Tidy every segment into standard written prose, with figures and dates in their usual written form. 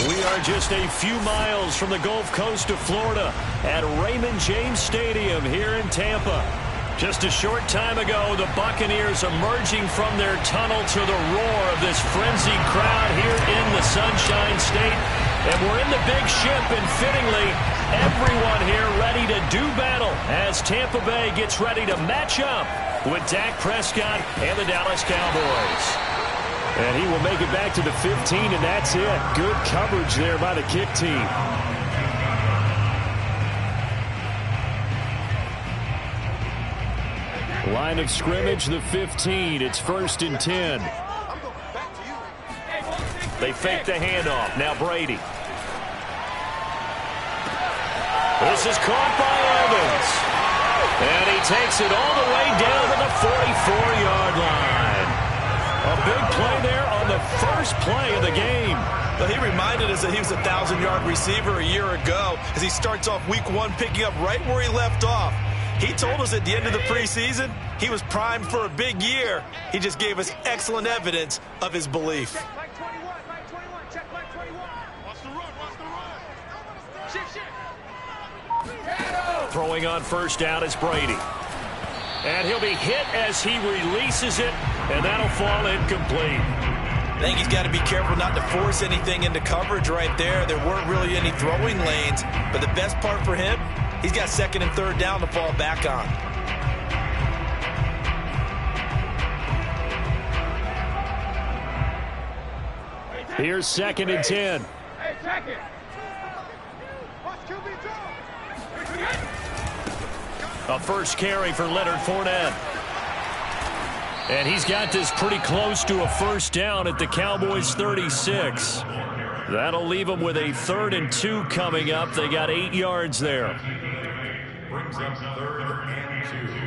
We are just a few miles from the Gulf Coast of Florida at Raymond James Stadium here in Tampa. Just a short time ago, the Buccaneers emerging from their tunnel to the roar of this frenzied crowd here in the Sunshine State. And we're in the big ship, and fittingly, everyone here ready to do battle as Tampa Bay gets ready to match up with Dak Prescott and the Dallas Cowboys. And he will make it back to the 15, and that's it. Good coverage there by the kick team. Line of scrimmage, the 15. It's 1st and 10. They fake the handoff. Now Brady. This is caught by Evans. And he takes it all the way down to the 44-yard line. A big play there on the first play of the game. But he reminded us that he was a 1,000-yard receiver a year ago as he starts off week 1 picking up right where he left off. He told us at the end of the preseason he was primed for a big year. He just gave us excellent evidence of his belief. Throwing on first down is Brady. And he'll be hit as he releases it, and that'll fall incomplete. I think he's got to be careful not to force anything into coverage right there. There weren't really any throwing lanes, but the best part for him, he's got 2nd and 3rd down to fall back on. Here's 2nd and 10. Hey, check it. A first carry for Leonard Fournette. And he's got this pretty close to a first down at the Cowboys' 36. That'll leave them with a 3rd and 2 coming up. They got 8 yards there. Brings up 3rd and 2.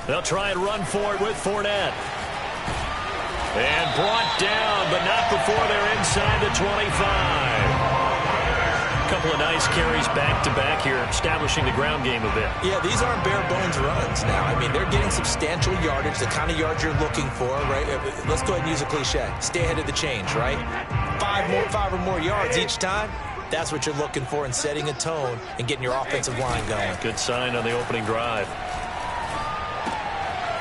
They'll try and run for it with Fournette. And brought down, but not before they're inside the 25. A couple of nice carries back-to-back here, establishing the ground game a bit. Yeah, these aren't bare-bones runs now. I mean, they're getting substantial yardage, the kind of yards you're looking for, right? Let's go ahead and use a cliche. Stay ahead of the change, right? 5 or more yards each time. That's what you're looking for in setting a tone and getting your offensive line going. Good sign on the opening drive.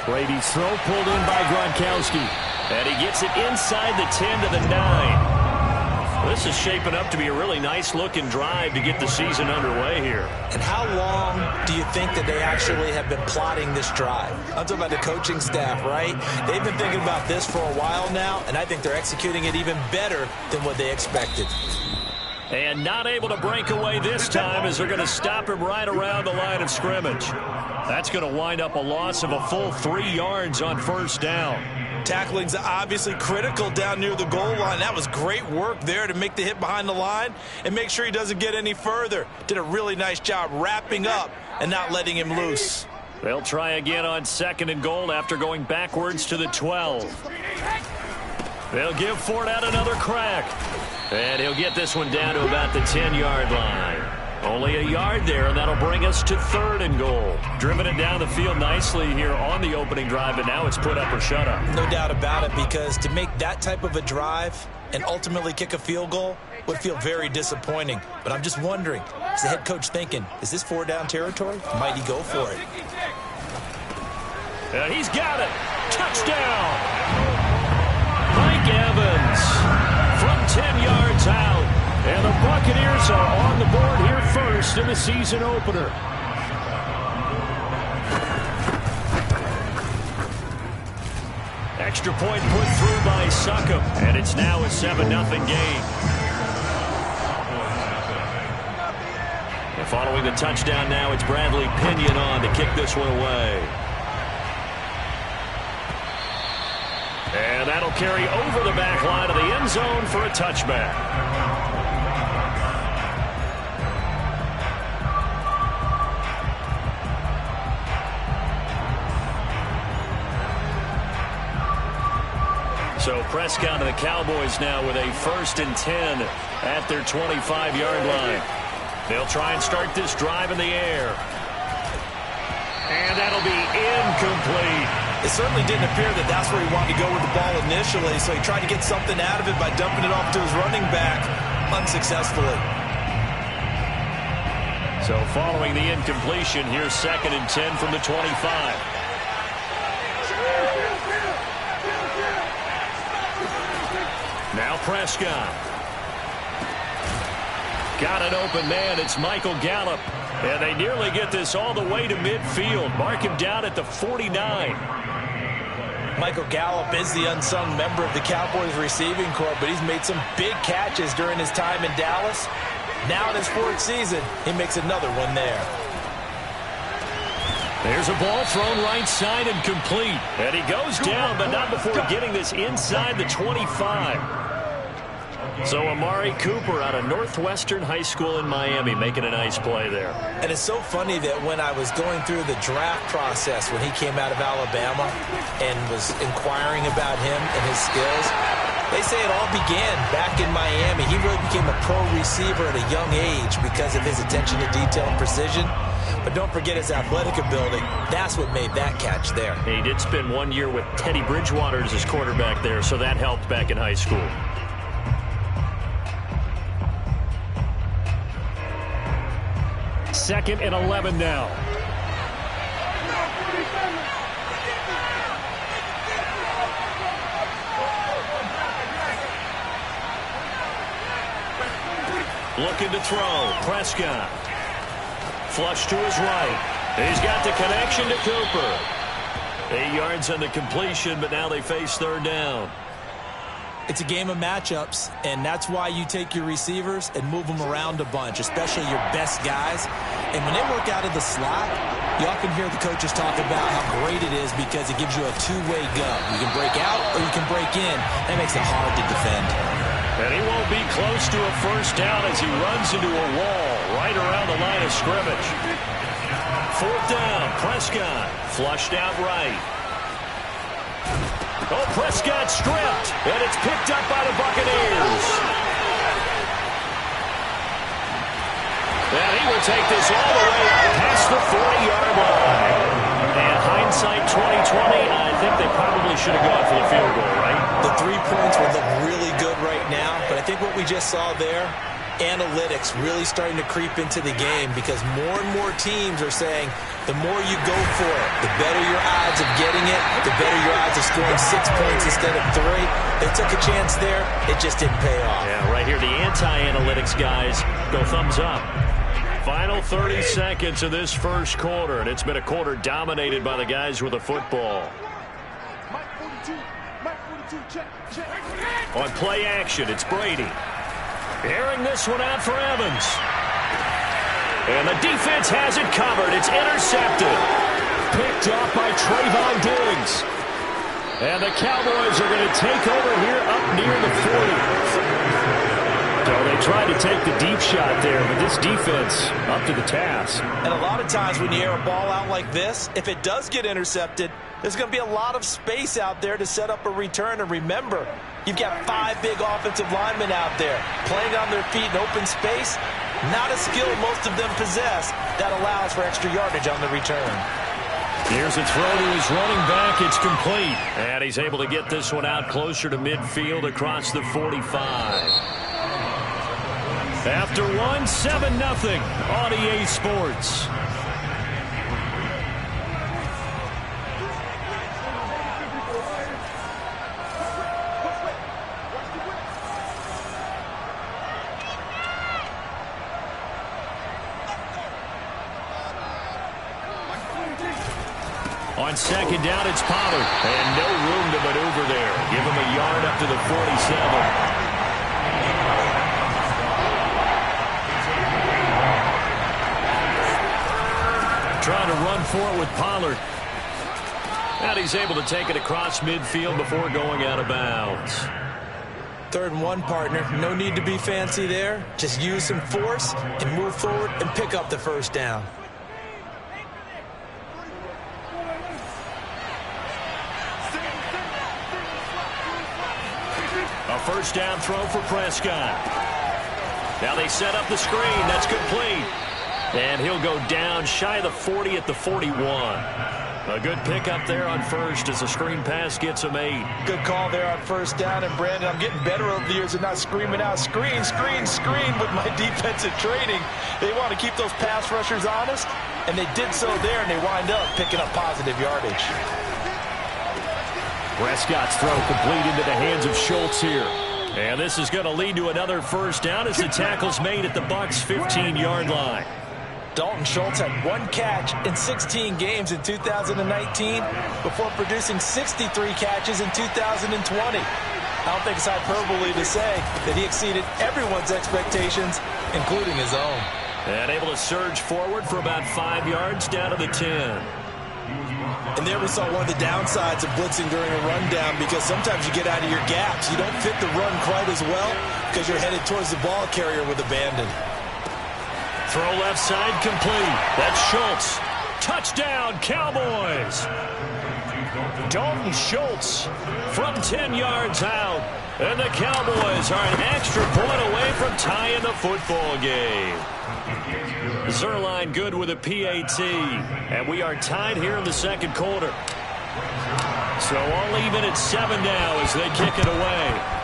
Brady's throw pulled in by Gronkowski. And he gets it inside the 10 to the 9. This is shaping up to be a really nice-looking drive to get the season underway here. And how long do you think that they actually have been plotting this drive? I'm talking about the coaching staff, right? They've been thinking about this for a while now, and I think they're executing it even better than what they expected. And not able to break away this time as they're going to stop him right around the line of scrimmage. That's going to wind up a loss of a full 3 yards on first down. Tackling's obviously critical down near the goal line. That was great work there to make the hit behind the line and make sure he doesn't get any further. Did a really nice job wrapping up and not letting him loose. They'll try again on 2nd and goal after going backwards to the 12. They'll give Fournette another crack. And he'll get this one down to about the 10-yard line. Only a yard there, and that'll bring us to 3rd and goal. Driven it down the field nicely here on the opening drive, but now it's put up or shut up. No doubt about it, because to make that type of a drive and ultimately kick a field goal would feel very disappointing. But I'm just wondering, is the head coach thinking, is this 4-down territory? Might he go for it? And he's got it. Touchdown. Mike Evans from 10 yards out. And the Buccaneers are on the board here first in the season opener. Extra point put through by Succop, and it's now a 7-0 game. And following the touchdown now, it's Bradley Pinion on to kick this one away. And that'll carry over the back line of the end zone for a touchback. So Prescott and the Cowboys now with a 1st and 10 at their 25-yard line. They'll try and start this drive in the air. It certainly didn't appear that that's where he wanted to go with the ball initially, so he tried to get something out of it by dumping it off to his running back unsuccessfully. So following the incompletion, here's 2nd and 10 from the 25. Now Prescott. Got an open man. It's Michael Gallup. And they nearly get this all the way to midfield. Mark him down at the 49. Michael Gallup is the unsung member of the Cowboys receiving corps, but he's made some big catches during his time in Dallas. Now in his 4th season, he makes another one there. There's a ball thrown right side and complete. And he goes down, but not before getting this inside the 25. So Amari Cooper out of Northwestern High School in Miami making a nice play there. And it's so funny that when I was going through the draft process when he came out of Alabama and was inquiring about him and his skills, they say it all began back in Miami. He really became a pro receiver at a young age because of his attention to detail and precision. But don't forget his athletic ability. That's what made that catch there. He did spend 1 year with Teddy Bridgewater as his quarterback there, so that helped back in high school. Second and 11 now. Looking to throw. Prescott. Flush to his right. He's got the connection to Cooper. 8 yards on the completion, but now they face 3rd down. It's a game of matchups, and that's why you take your receivers and move them around a bunch, especially your best guys. And when they work out of the slot, you often hear the coaches talk about how great it is because it gives you a two-way go. You can break out or you can break in. That makes it hard to defend. And he won't be close to a 1st down as he runs into a wall right around the line of scrimmage. 4th down, Prescott flushed out right. Oh, Prescott stripped, and it's picked up by the Buccaneers. And he will take this all the way out past the 40-yard line. And hindsight 2020, I think they probably should have gone for the field goal, right? The 3 points would look really good right now, but I think what we just saw there, analytics really starting to creep into the game because more and more teams are saying the more you go for it, the better your odds of getting it, the better your odds of scoring 6 points instead of 3. They took a chance there. It just didn't pay off. Yeah, right here, the anti-analytics guys go thumbs up. Final 30 seconds of this 1st quarter, and it's been a quarter dominated by the guys with the football. On play action, it's Brady. Airing this one out for Evans. And the defense has it covered. It's intercepted. Picked off by Trayvon Diggs. And the Cowboys are going to take over here up near the 40. So they tried to take the deep shot there, but this defense up to the task. And a lot of times when you air a ball out like this, if it does get intercepted, there's going to be a lot of space out there to set up a return. And remember, you've got 5 big offensive linemen out there playing on their feet in open space. Not a skill most of them possess that allows for extra yardage on the return. Here's a throw to his running back. It's complete. And he's able to get this one out closer to midfield across the 45. After 1, 7-0 on EA Sports. On 2nd down, it's Pollard. And no room to maneuver there. Give him a yard up to the 47. Trying to run for it with Pollard. And he's able to take it across midfield before going out of bounds. 3rd and 1, partner. No need to be fancy there. Just use some force and move forward and pick up the 1st down. A 1st down throw for Prescott. Now they set up the screen. That's complete. And he'll go down shy of the 40 at the 41. A good pickup there on first as the screen pass gets him 8. Good call there on first down. And, Brandon, I'm getting better over the years and not screaming out, screen, screen, screen with my defensive training. They want to keep those pass rushers honest, and they did so there, and they wind up picking up positive yardage. Prescott's throw complete into the hands of Schultz here. And this is going to lead to another first down as the tackle's made at the Bucs' 15-yard line. Dalton Schultz had 1 catch in 16 games in 2019 before producing 63 catches in 2020. I don't think it's hyperbole to say that he exceeded everyone's expectations, including his own. And able to surge forward for about 5 yards down to the 10. And there we saw one of the downsides of blitzing during a rundown, because sometimes you get out of your gaps. You don't fit the run quite as well because you're headed towards the ball carrier with abandon. Throw left side complete. That's Schultz. Touchdown, Cowboys. Dalton Schultz from 10 yards out. And the Cowboys are an extra point away from tying the football game. Zerline good with a PAT. And we are tied here in the second quarter. So all even at 7 now as they kick it away.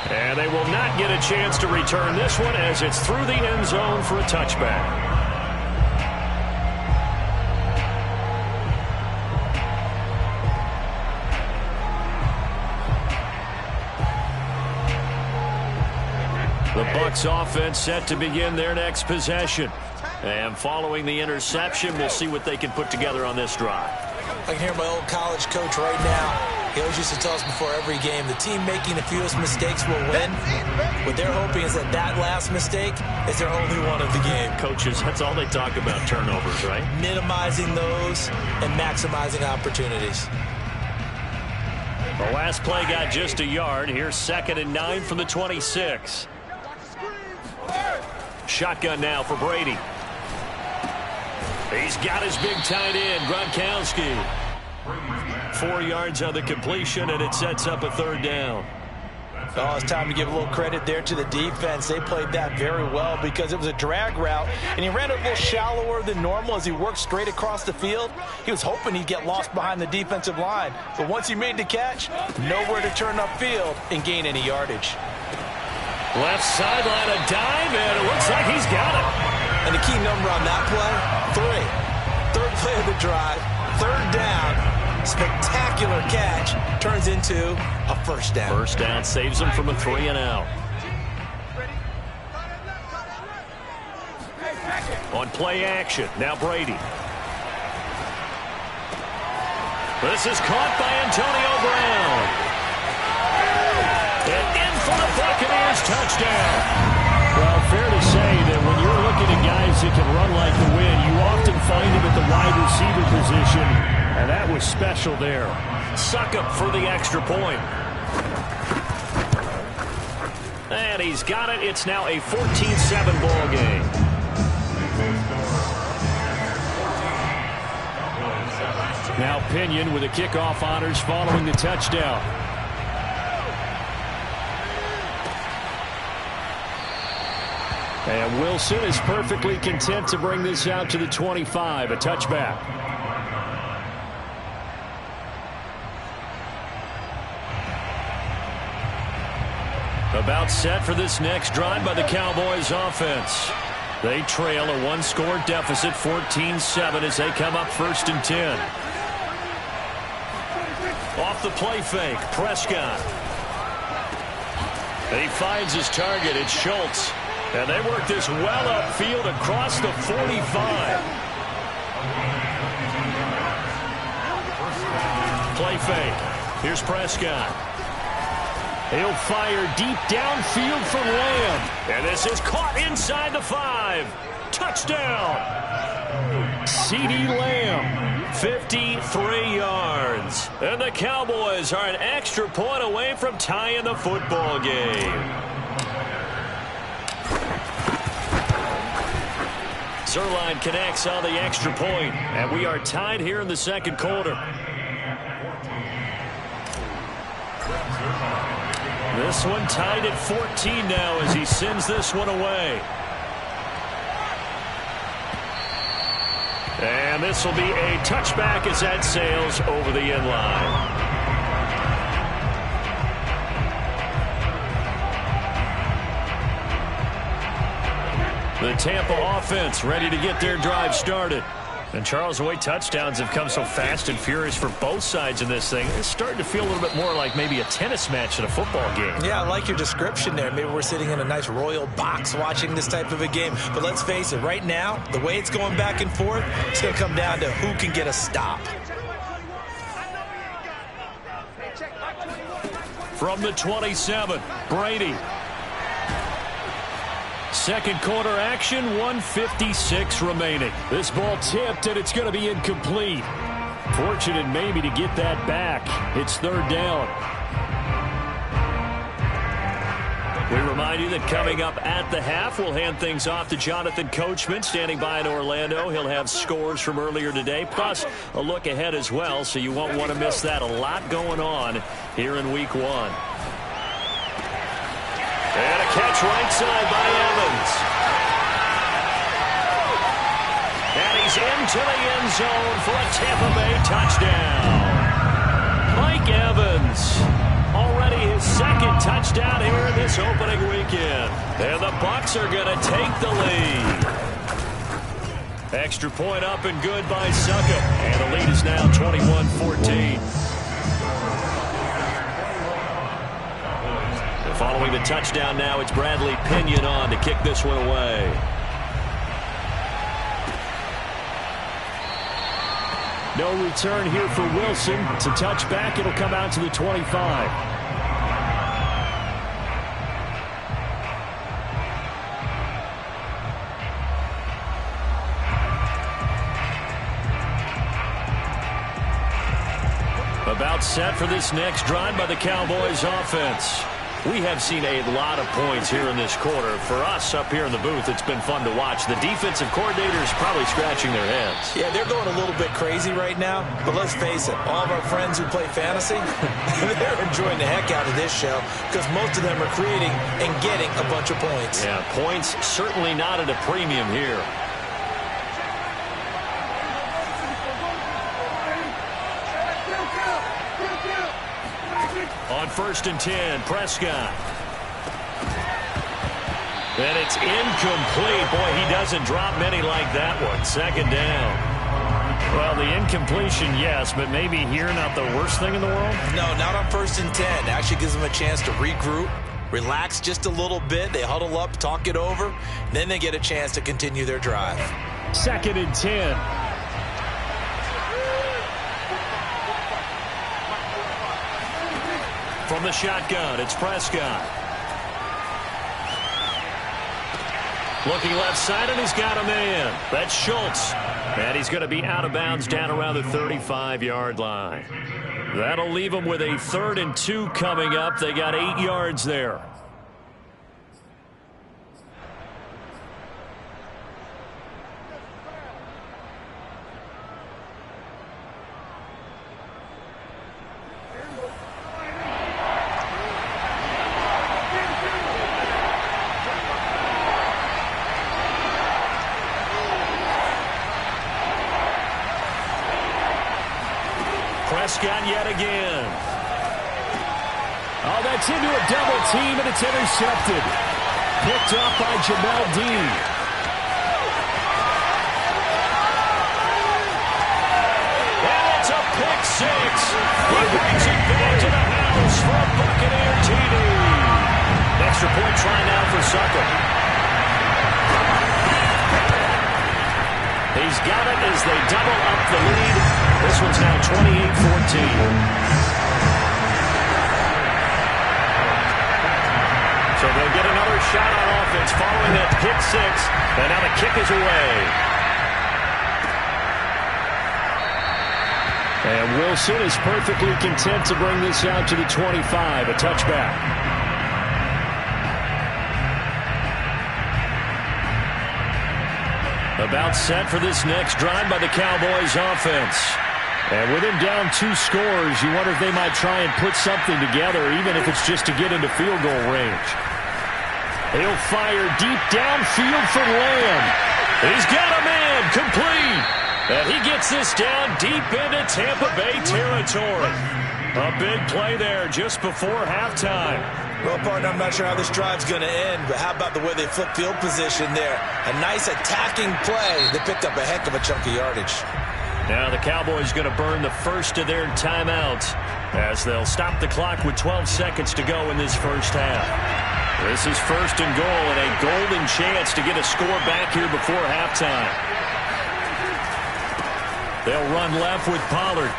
And they will not get a chance to return this one as it's through the end zone for a touchback. The Bucs offense set to begin their next possession. And following the interception, we'll see what they can put together on this drive. I can hear my old college coach right now. He always used to tell us before every game, the team making the fewest mistakes will win. What they're hoping is that that last mistake is their only one of the game. Coaches, that's all they talk about, turnovers, right? Minimizing those and maximizing opportunities. The last play got just a yard. Here's 2nd and 9 from the 26. Shotgun now for Brady. He's got his big tight end, Gronkowski. 4 yards on the completion, and it sets up a 3rd down. Oh, it's time to give a little credit there to the defense. They played that very well because it was a drag route, and he ran it a little shallower than normal as he worked straight across the field. He was hoping he'd get lost behind the defensive line, but once he made the catch, nowhere to turn upfield and gain any yardage. Left sideline, a dive, and it looks like he's got it. And the key number on that play, 3. 3rd play of the drive, 3rd down, spectacular catch, turns into a 1st down. 1st down saves him from a 3 and out. On play action, now Brady. This is caught by Antonio Brown. And in for the Buccaneers touchdown. Well, fair to say that when you're looking at guys that can run like the wind, you often find him at the wide receiver position, and that was special there. Succop for the extra point. And he's got it. It's now a 14-7 ball game. Now Pinion with the kickoff honors following the touchdown. And Wilson is perfectly content to bring this out to the 25, a touchback. About set for this next drive by the Cowboys offense. They trail a 1-score deficit, 14-7, as they come up 1st and 10. Off the play fake, Prescott. He finds his target, it's Schultz. And they work this well upfield across the 45. Play fake. Here's Prescott. He'll fire deep downfield from Lamb. And this is caught inside the 5. Touchdown. CeeDee Lamb, 53 yards. And the Cowboys are an extra point away from tying the football game. Zerline connects on the extra point, and we are tied here in the second quarter. This one tied at 14 now as he sends this one away. And this will be a touchback as that sails over the end line. The Tampa offense ready to get their drive started. And Charles, the way touchdowns have come so fast and furious for both sides in this thing, it's starting to feel a little bit more like maybe a tennis match than a football game. Yeah, I like your description there. Maybe we're sitting in a nice royal box watching this type of a game. But let's face it, right now, the way it's going back and forth, it's going to come down to who can get a stop. From the 27, Brady. Second quarter action, 1:56 remaining. This ball tipped, and it's going to be incomplete. Fortunate maybe to get that back. It's third down. We remind you that coming up at the half, we'll hand things off to Jonathan Coachman, standing by in Orlando. He'll have scores from earlier today, plus a look ahead as well, so you won't want to miss that. A lot going on here in Week 1. And a catch right side by Evans. And he's into the end zone for a Tampa Bay touchdown. Mike Evans, already his second touchdown here this opening weekend. And the Bucs are going to take the lead. Extra point up and good by Suckup. And the lead is now 21-14. Following the touchdown now, it's Bradley Pinion on to kick this one away. No return here for Wilson. It's a touchback. It'll come out to the 25. About set for this next drive by the Cowboys offense. We have seen a lot of points here in this quarter. For us up here in the booth, it's been fun to watch. The defensive coordinators probably scratching their heads. Yeah, they're going a little bit crazy right now. But let's face it, all of our friends who play fantasy, they're enjoying the heck out of this show because most of them are creating and getting a bunch of points. Yeah, points certainly not at a premium here. On 1st and 10, Prescott. And it's incomplete. Boy, he doesn't drop many like that one. Second down. Well, the incompletion, yes, but maybe here not the worst thing in the world? No, not on 1st and 10. Actually gives them a chance to regroup, relax just a little bit. They huddle up, talk it over. Then they get a chance to continue their drive. 2nd and 10. From the shotgun, it's Prescott. Looking left side, and he's got a man. That's Schultz. And he's going to be out of bounds down around the 35-yard line. That'll leave them with a 3rd and 2 coming up. They got 8 yards there. Prescott yet again. Oh, that's into a double team, and it's intercepted. Picked up by Jamel Dean. And it's a pick six. He brings it back to the house for a Buccaneer TD. Extra point try now for Suckup. He's got it as they double up the lead. This one's now 28-14. So they'll get another shot on offense following that pick six. And now the kick is away. And Wilson is perfectly content to bring this out to the 25, a touchback. About set for this next drive by the Cowboys offense. And with him down 2 scores, you wonder if they might try and put something together, even if it's just to get into field goal range. He'll fire deep downfield for Lamb. He's got a man, complete. And he gets this down deep into Tampa Bay territory. A big play there just before halftime. Well, partner, I'm not sure how this drive's going to end, but how about the way they flip field position there? A nice attacking play. They picked up a heck of a chunk of yardage. Now the Cowboys going to burn the first of their timeouts as they'll stop the clock with 12 seconds to go in this first half. This is first and goal and a golden chance to get a score back here before halftime. They'll run left with Pollard.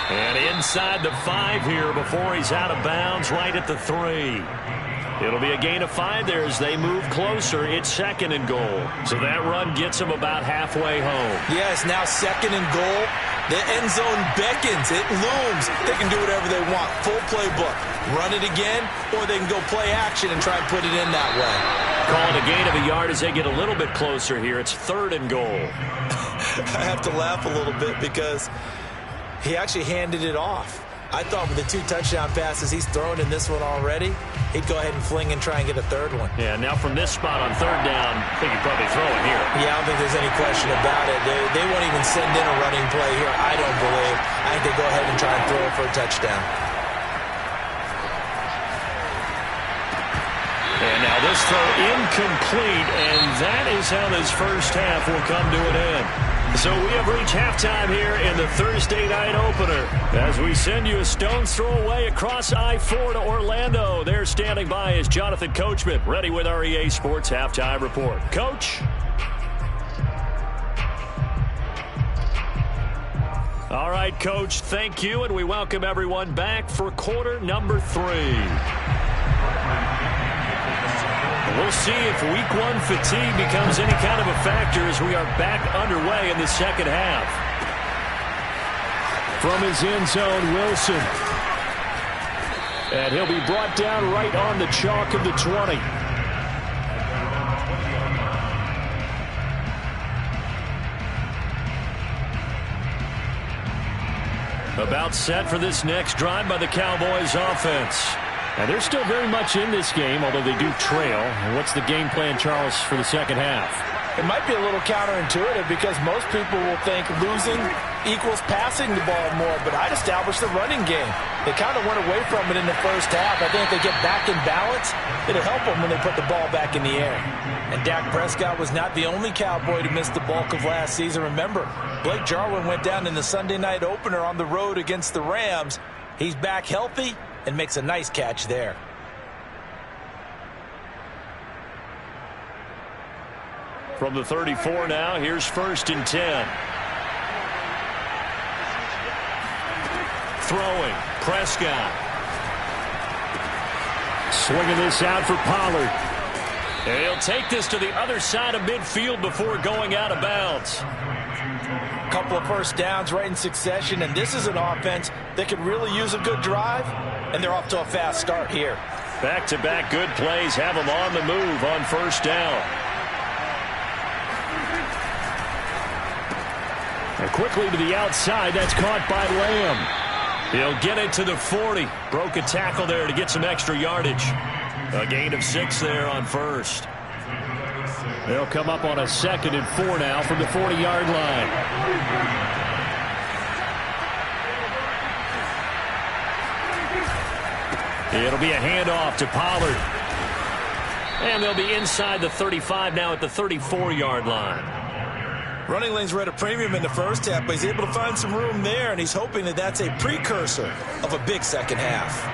And inside the 5 here before he's out of bounds right at the 3. It'll be a gain of 5 there as they move closer. It's second and goal. So that run gets them about halfway home. Yes, now second and goal. The end zone beckons. It looms. They can do whatever they want. Full playbook. Run it again, or they can go play action and try and put it in that way. Call it a gain of a yard as they get a little bit closer here. It's third and goal. I have to laugh a little bit because he actually handed it off. I thought with the 2 touchdown passes he's thrown in this one already, he'd go ahead and fling and try and get a third one. Yeah, now from this spot on third down, I think he'd probably throw it here. Yeah, I don't think there's any question about it. They won't even send in a running play here, I don't believe. I think they go ahead and try and throw it for a touchdown. And now this throw incomplete, and that is how this first half will come to an end. So we have reached halftime here in the Thursday night opener as we send you a stone's throw away across I-4 to Orlando. There standing by is Jonathan Coachman, ready with our EA Sports Halftime Report. Coach? All right, Coach, thank you, and we welcome everyone back for quarter number 3. We'll see if week 1 fatigue becomes any kind of a factor as we are back underway in the second half. From his end zone, Wilson. And he'll be brought down right on the chalk of the 20. About set for this next drive by the Cowboys offense. And they're still very much in this game, although they do trail. And what's the game plan, Charles, for the second half? It might be a little counterintuitive because most people will think losing equals passing the ball more, but I'd establish the running game. They kind of went away from it in the first half. I think if they get back in balance, it'll help them when they put the ball back in the air. And Dak Prescott was not the only Cowboy to miss the bulk of last season. Remember, Blake Jarwin went down in the Sunday night opener on the road against the Rams. He's back healthy and makes a nice catch there. From the 34 now, here's first and 10. Throwing, Prescott. Swinging this out for Pollard. And he'll take this to the other side of midfield before going out of bounds. Couple of first downs right in succession, and this is an offense that could really use a good drive, and they're off to a fast start here. Back-to-back good plays have them on the move on first down. And quickly to the outside, that's caught by Lamb. He'll get it to the 40. Broke a tackle there to get some extra yardage. A gain of 6 there on first. They'll come up on a 2nd and 4 now from the 40-yard line. It'll be a handoff to Pollard. And they'll be inside the 35 now at the 34-yard line. Running lanes were at a premium in the first half, but he's able to find some room there, and he's hoping that that's a precursor of a big second half.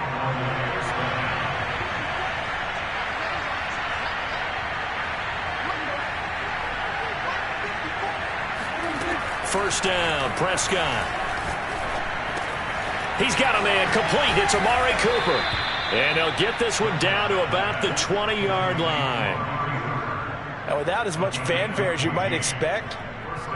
First down, Prescott. He's got a man complete. It's Amari Cooper. And he'll get this one down to about the 20-yard line. And without as much fanfare as you might expect,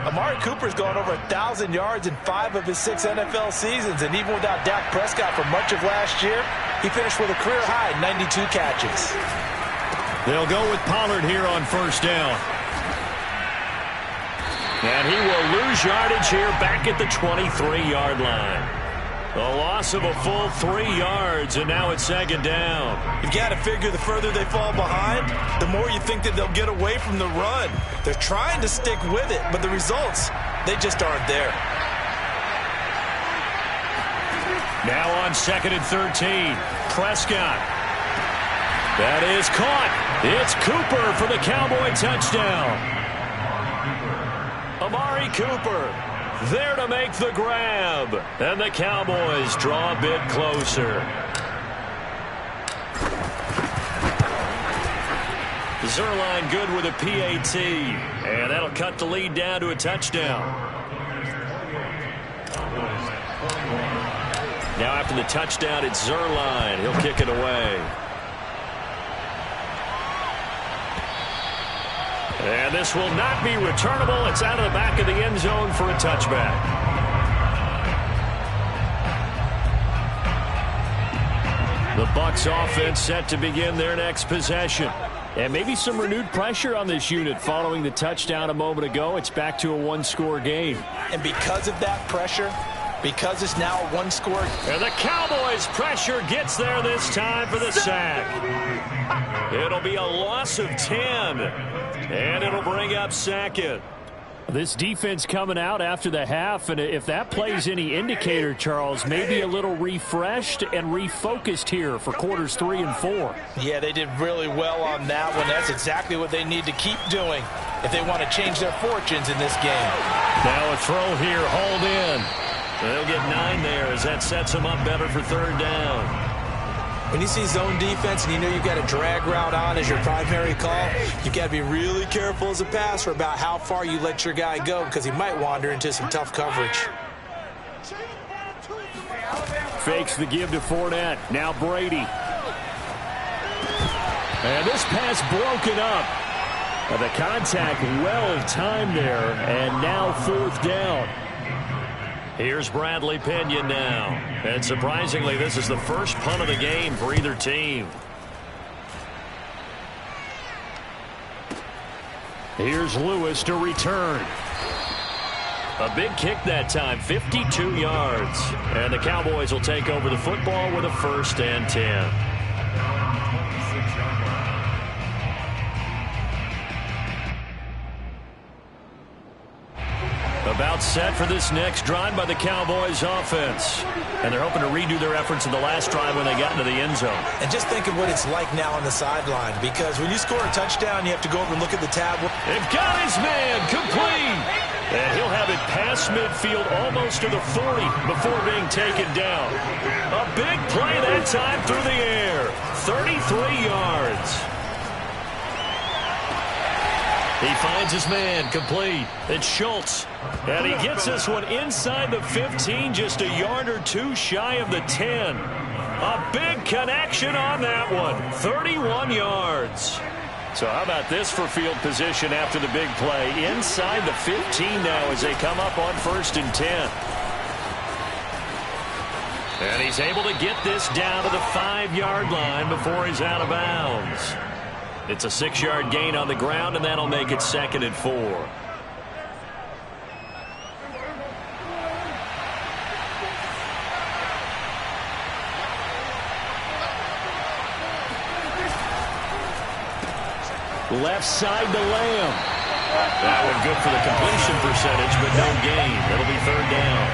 Amari Cooper's gone over 1,000 yards in 5 of his 6 NFL seasons. And even without Dak Prescott for much of last year, he finished with a career-high 92 catches. They'll go with Pollard here on first down. And he will lose yardage here back at the 23-yard line. A loss of a full 3 yards, and now it's second down. You've got to figure the further they fall behind, the more you think that they'll get away from the run. They're trying to stick with it, but the results, they just aren't there. Now on 2nd and 13, Prescott. That is caught. It's Cooper for the Cowboy touchdown. Amari Cooper there to make the grab. And the Cowboys draw a bit closer. Zerline good with a PAT. And that'll cut the lead down to a touchdown. Now after the touchdown, it's Zerline. He'll kick it away. And this will not be returnable. It's out of the back of the end zone for a touchback. The Bucs offense set to begin their next possession. And maybe some renewed pressure on this unit following the touchdown a moment ago. It's back to a one-score game. And because of that pressure, because it's now a one-score. And the Cowboys' pressure gets there this time for the sack. It'll be a loss of 10. And it'll bring up second. This defense coming out after the half, and if that plays any indicator, Charles, maybe a little refreshed and refocused here for quarters 3 and 4. Yeah, they did really well on that one. That's exactly what they need to keep doing if they want to change their fortunes in this game. Now a throw here, hauled in. They'll get 9 there as that sets them up better for third down. When you see zone defense and you know you've got a drag route on as your primary call, you've got to be really careful as a passer about how far you let your guy go because he might wander into some tough coverage. Fakes the give to Fournette. Now Brady. And this pass broken up. The contact well timed there, and now fourth down. Here's Bradley Pinion now. And surprisingly, this is the first punt of the game for either team. Here's Lewis to return. A big kick that time, 52 yards. And the Cowboys will take over the football with a 1st and 10. About set for this next drive by the Cowboys offense. And they're hoping to redo their efforts in the last drive when they got into the end zone. And just think of what it's like now on the sideline, because when you score a touchdown, you have to go over and look at the tablet. They've got his man complete. And he'll have it past midfield almost to the 40 before being taken down. A big play that time through the air. 33 yards. He finds his man complete. It's Schultz. And he gets this one inside the 15, just a yard or two shy of the 10. A big connection on that one. 31 yards. So how about this for field position after the big play? Inside the 15 now as they come up on 1st and 10. And he's able to get this down to the 5-yard line before he's out of bounds. It's a 6-yard gain on the ground, and that'll make it 2nd and 4. Left side to Lamb. That one good for the completion percentage, but no gain. It'll be 3rd down.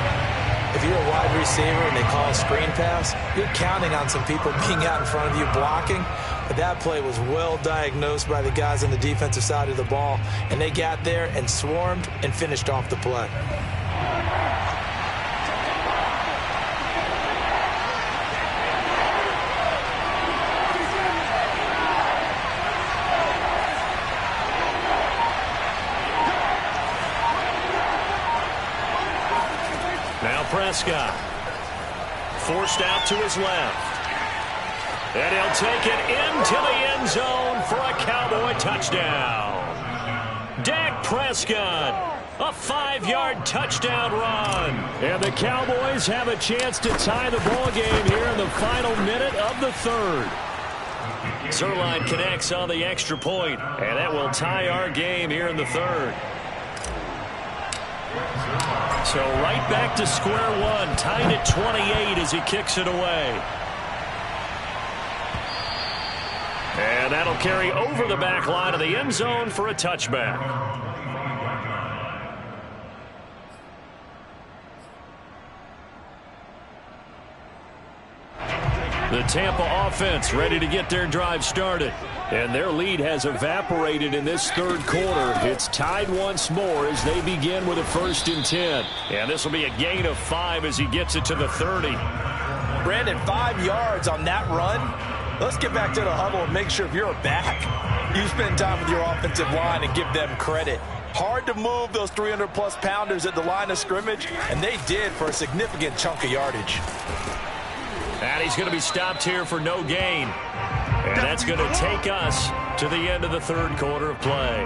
If you're a wide receiver and they call a screen pass, you're counting on some people being out in front of you blocking. But that play was well diagnosed by the guys on the defensive side of the ball, and they got there and swarmed and finished off the play. Now Prescott. Forced out to his left. And he'll take it into the end zone for a Cowboy touchdown. Dak Prescott, a 5-yard touchdown run. And the Cowboys have a chance to tie the ball game here in the final minute of the 3rd. Zerline connects on the extra point, and that will tie our game here in the 3rd. So right back to square one, tied at 28 as he kicks it away. And that'll carry over the back line of the end zone for a touchback. The Tampa offense ready to get their drive started. And their lead has evaporated in this third quarter. It's tied once more as they begin with a 1st and 10. And this will be a gain of 5 as he gets it to the 30. Brandon, 5 yards on that run. Let's get back to the huddle and make sure if you're back, you spend time with your offensive line and give them credit. Hard to move those 300-plus pounders at the line of scrimmage, and they did for a significant chunk of yardage. And he's going to be stopped here for no gain. And that's going to take us to the end of the third quarter of play.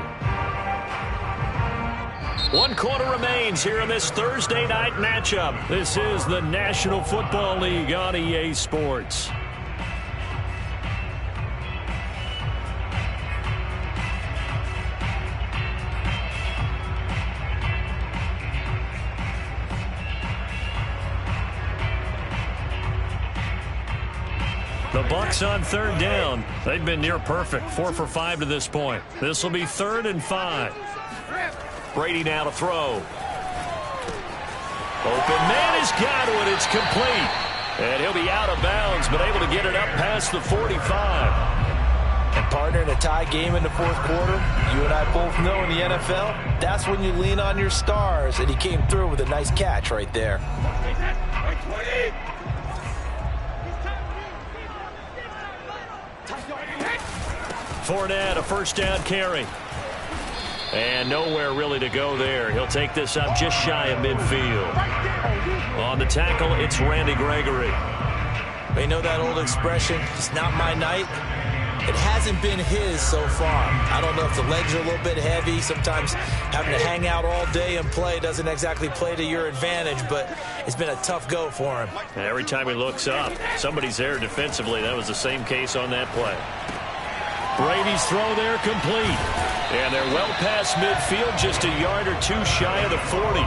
1 quarter remains here in this Thursday night matchup. This is the National Football League on EA Sports. The Bucs on 3rd down. They've been near perfect, 4 for 5 to this point. This will be 3rd and 5. Brady now to throw. Open man is Godwin. It's complete. And he'll be out of bounds, but able to get it up past the 45. And partner, in a tie game in the 4th quarter, you and I both know in the NFL, that's when you lean on your stars. And he came through with a nice catch right there. Fournette, a 1st down carry. And nowhere really to go there. He'll take this up just shy of midfield. On the tackle, it's Randy Gregory. They know that old expression, it's not my night. It hasn't been his so far. I don't know if the legs are a little bit heavy. Sometimes having to hang out all day and play doesn't exactly play to your advantage, but it's been a tough go for him. And every time he looks up, somebody's there defensively. That was the same case on that play. Brady's throw there complete. And they're well past midfield, just a yard or 2 shy of the 40.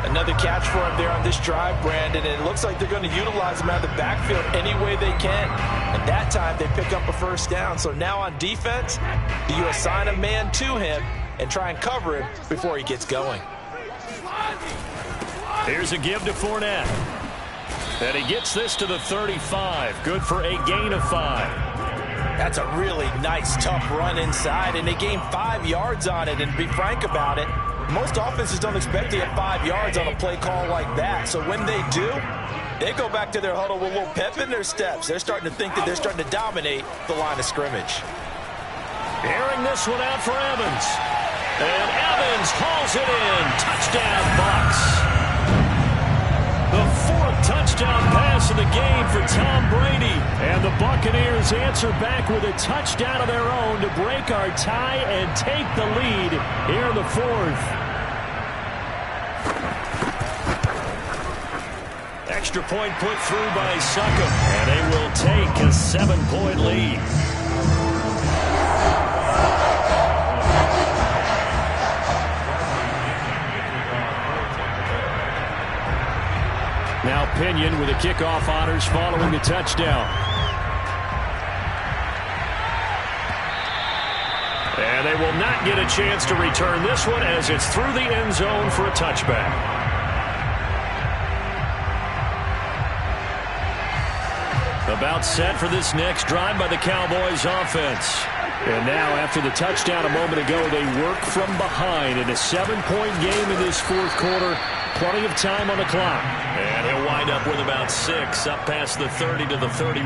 Another catch for him there on this drive, Brandon, and it looks like they're going to utilize him out of the backfield any way they can. And that time they pick up a 1st down. So now on defense, do you assign a man to him and try and cover him before he gets going? Here's a give to Fournette. And he gets this to the 35. Good for a gain of 5. That's a really nice, tough run inside, and they gained 5 yards on it. And to be frank about it, most offenses don't expect to get 5 yards on a play call like that. So when they do, they go back to their huddle with a little pep in their steps. They're starting to think that they're starting to dominate the line of scrimmage. Airing this one out for Evans. And Evans hauls it in. Touchdown, Bucs. The 4th touchdown pass of the game for Tom Brady. And the Buccaneers answer back with a touchdown of their own to break our tie and take the lead here in the 4th. Extra point put through by Succop. And they will take a 7-point lead. Now Pinion with the kickoff honors following the touchdown. And they will not get a chance to return this one as it's through the end zone for a touchback. About set for this next drive by the Cowboys offense. And now after the touchdown a moment ago, they work from behind in a 7-point game in this 4th quarter. Plenty of time on the clock. And he'll wind up with about 6 up past the 30 to the 31.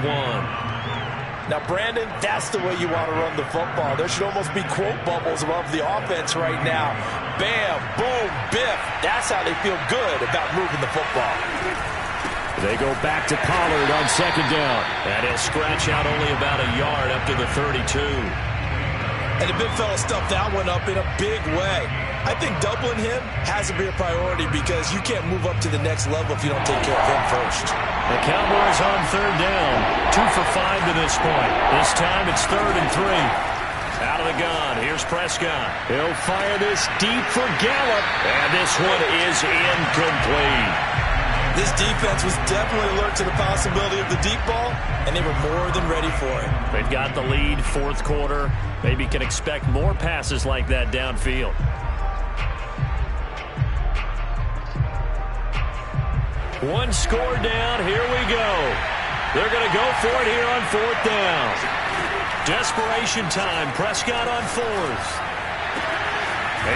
Now, Brandon, that's the way you want to run the football. There should almost be quote bubbles above the offense right now. Bam, boom, biff. That's how they feel good about moving the football. They go back to Pollard on 2nd down. And he'll scratch out only about a yard up to the 32. And the big fella stuffed that one up in a big way. I think doubling him has to be a priority because you can't move up to the next level if you don't take care of him first. The Cowboys on 3rd down. 2 for 5 to this point. This time it's 3rd and 3. Out of of the gun. Here's Prescott. He'll fire this deep for Gallup. And this one is incomplete. This defense was definitely alert to the possibility of the deep ball, and they were more than ready for it. They've got the lead, fourth quarter. Maybe can expect more passes like that downfield. One score down. Here we go. They're going to go for it here on fourth down. Desperation time. Prescott on fourth.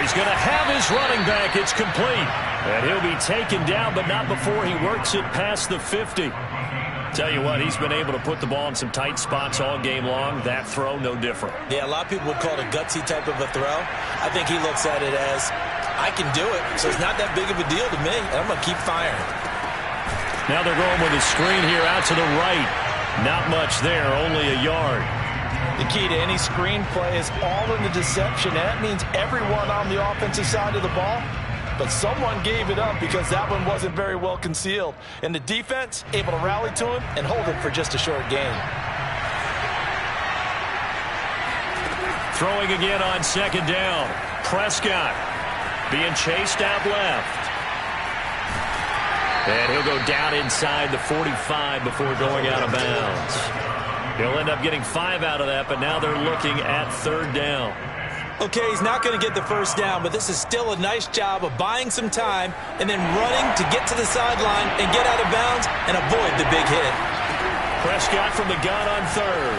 He's going to have his running back. It's complete. And he'll be taken down, but not before he works it past the 50. Tell you what, he's been able to put the ball in some tight spots all game long. That throw, no different. Yeah, a lot of people would call it a gutsy type of a throw. I think he looks at it as, I can do it, so it's not that big of a deal to me, and I'm going to keep firing. Now they're going with a screen here out to the right. Not much there, only a yard. The key to any screen play is all in the deception. That means everyone on the offensive side of the ball. But someone gave it up because that one wasn't very well concealed. And the defense able to rally to him and hold it for just a short gain. Throwing again on second down. Prescott being chased out left. And he'll go down inside the 45 before going out of bounds. He'll end up getting 5 out of that, but now they're looking at third down. Okay, he's not going to get the first down, but this is still a nice job of buying some time and then running to get to the sideline and get out of bounds and avoid the big hit. Prescott from the gun on third.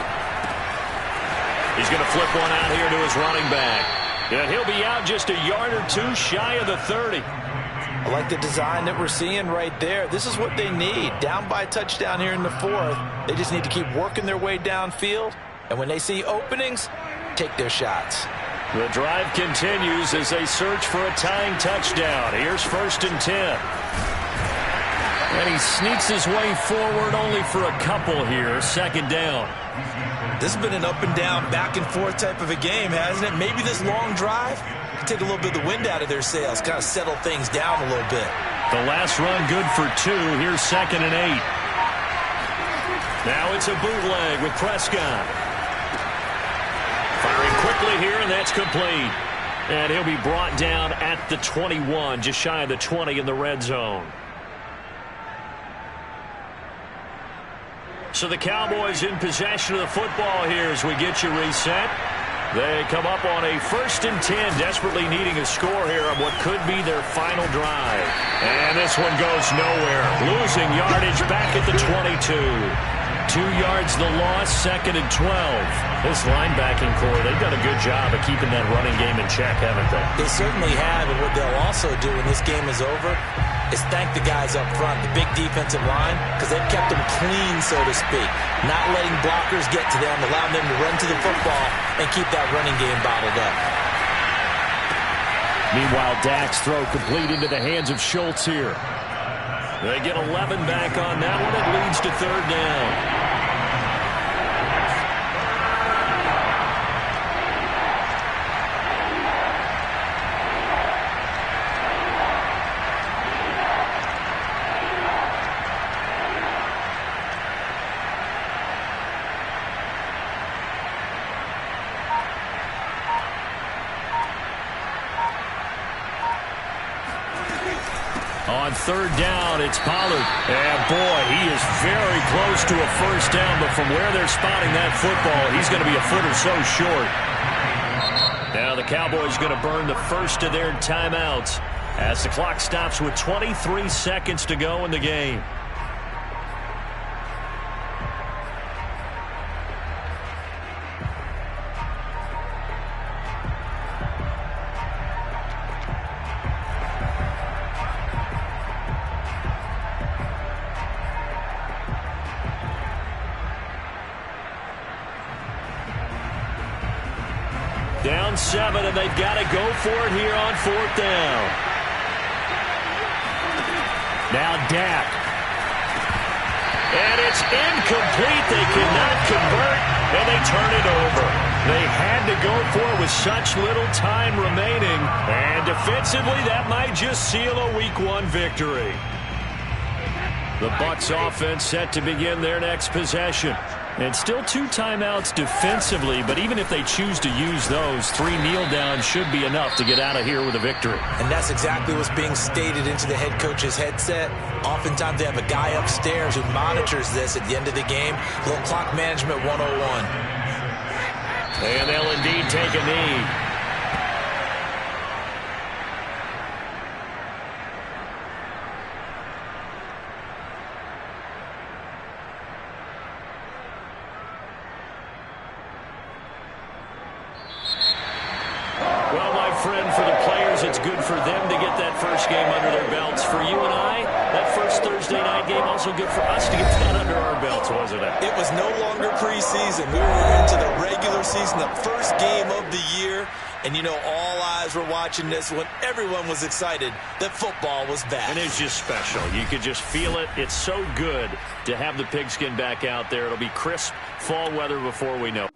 He's going to flip one out here to his running back. And he'll be out just a yard or two shy of the 30. I like the design that we're seeing right there. This is what they need. Down by a touchdown here in the fourth. They just need to keep working their way downfield. And when they see openings, take their shots. The drive continues as they search for a tying touchdown. Here's 1st and 10. And he sneaks his way forward only for a couple here. Second down. This has been an up and down, back and forth type of a game, hasn't it? Maybe this long drive take a little bit of the wind out of their sails, kind of settle things down a little bit. The last run good for 2. Here's 2nd and 8. Now it's a bootleg with Prescott. Firing quickly here, and that's complete. And he'll be brought down at the 21, just shy of the 20 in the red zone. So the Cowboys in possession of the football here as we get you reset. They come up on a 1st and 10, desperately needing a score here on what could be their final drive. And this one goes nowhere. Losing yardage back at the 22. 2 yards the loss, 2nd and 12. This linebacking core, they've done a good job of keeping that running game in check, haven't they? They certainly have, and what they'll also do when this game is over is thank the guys up front, the big defensive line, because they've kept them clean, so to speak. Not letting blockers get to them, allowing them to run to the football and keep that running game bottled up. Meanwhile, Dak's throw complete into the hands of Schultz here. They get 11 back on that one. It leads to third down. On third down, it's Pollard. And, boy, he is very close to a first down, but from where they're spotting that football, he's going to be a foot or so short. Now the Cowboys going to burn the first of their timeouts as the clock stops with 23 seconds to go in the game. Down 7, and they've got to go for it here on fourth down. Now Dak. And it's incomplete. They cannot convert, and they turn it over. They had to go for it with such little time remaining. And defensively, that might just seal a Week 1 victory. The Bucs offense set to begin their next possession. It's still 2 timeouts defensively, but even if they choose to use those, 3 kneel downs should be enough to get out of here with a victory. And that's exactly what's being stated into the head coach's headset. Oftentimes they have a guy upstairs who monitors this at the end of the game. A little clock management 101. And they'll indeed take a knee. Well, my friend, for the players, it's good for them to get that first game under their belts. For you and I, that first Thursday night game also good for us to get that under our belts, wasn't it? It was no longer preseason. We were into the regular season, the first game of the year. And, you know, all eyes were watching this when everyone was excited that football was back. And it's just special. You could just feel it. It's so good to have the pigskin back out there. It'll be crisp fall weather before we know.